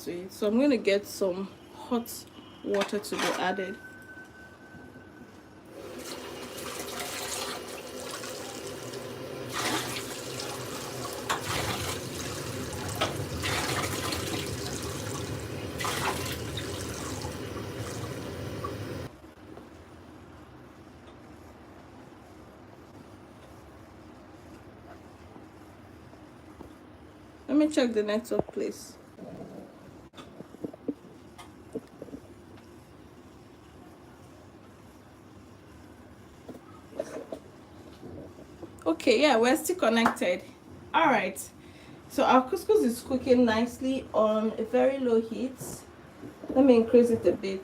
to it. So I'm going to get some hot water to be added. Let me check the network, please. Okay, yeah, we're still connected. All right, so our couscous is cooking nicely on a very low heat. Let me increase it a bit.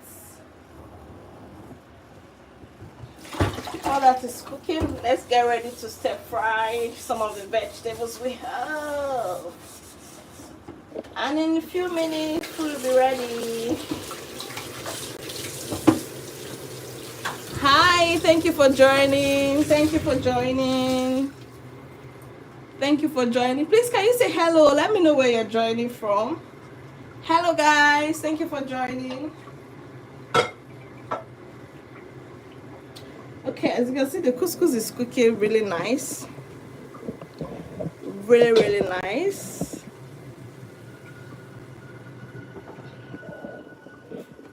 While that is cooking, let's get ready to stir fry some of the vegetables we have. And in a few minutes, we'll be ready. Hi, thank you for joining. Thank you for joining. Thank you for joining. Please, can you say hello? Let me know where you're joining from. Hello, guys. Thank you for joining. Okay, as you can see, the couscous is cooking really nice. Really, really nice.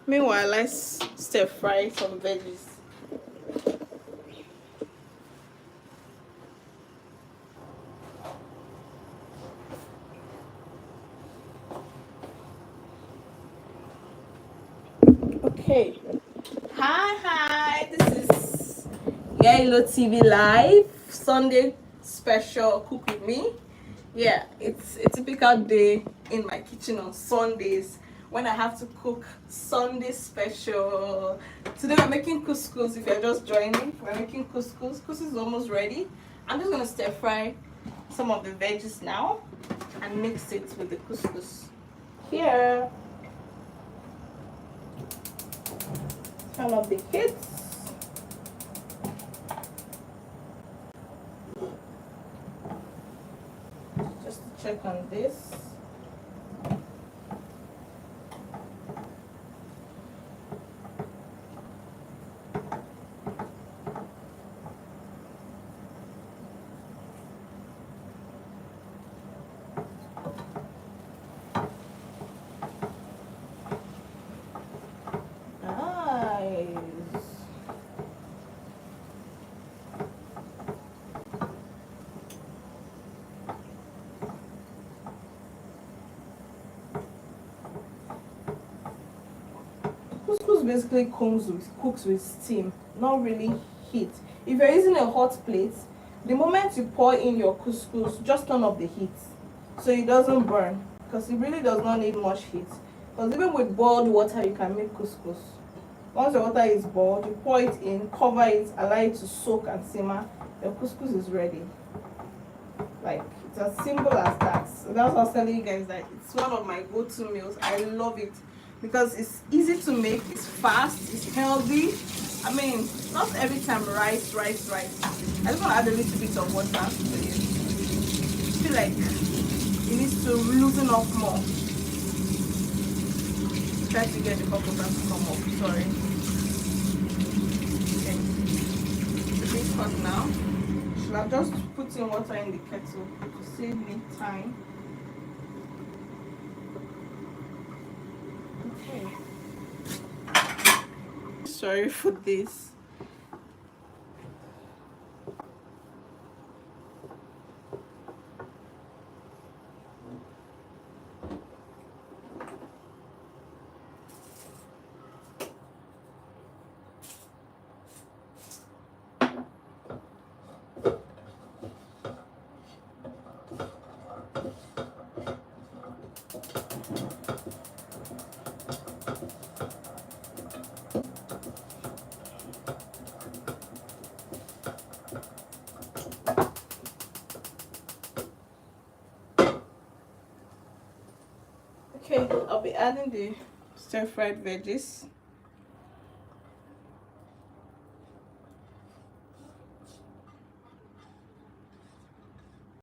Meanwhile, let's stir fry some veggies. Okay. Hi, this is YeyiloTV Live, Sunday Special Cook with me. Yeah, it's a typical day in my kitchen on Sundays when I have to cook Sunday special. Today we're making couscous. If you're just joining, we're making couscous. Couscous is almost ready. I'm just gonna stir fry some of the veggies now and mix it with the couscous. Here, turn up the heat. Just to check on this. Couscous basically cooks with steam, not really heat. If you're using a hot plate, the moment you pour in your couscous, just turn up the heat so it doesn't burn, because it really does not need much heat. Because even with boiled water, you can make couscous. Once the water is boiled, you pour it in, cover it, allow it to soak and simmer. Your couscous is ready. Like, it's as simple as that. So that's what I was telling you guys, that it's one of my go-to meals. I love it because it's easy to make, it's fast, it's healthy. I mean, not every time rice. I just want to add a little bit of water to it. I feel like it needs to loosen up more. Try to get the bubbles to come up. Sorry. Okay. It's a bit hot now. Should I just put in water in the kettle to save me time? Okay. Sorry for this. Okay, I'll be adding the stir-fried veggies.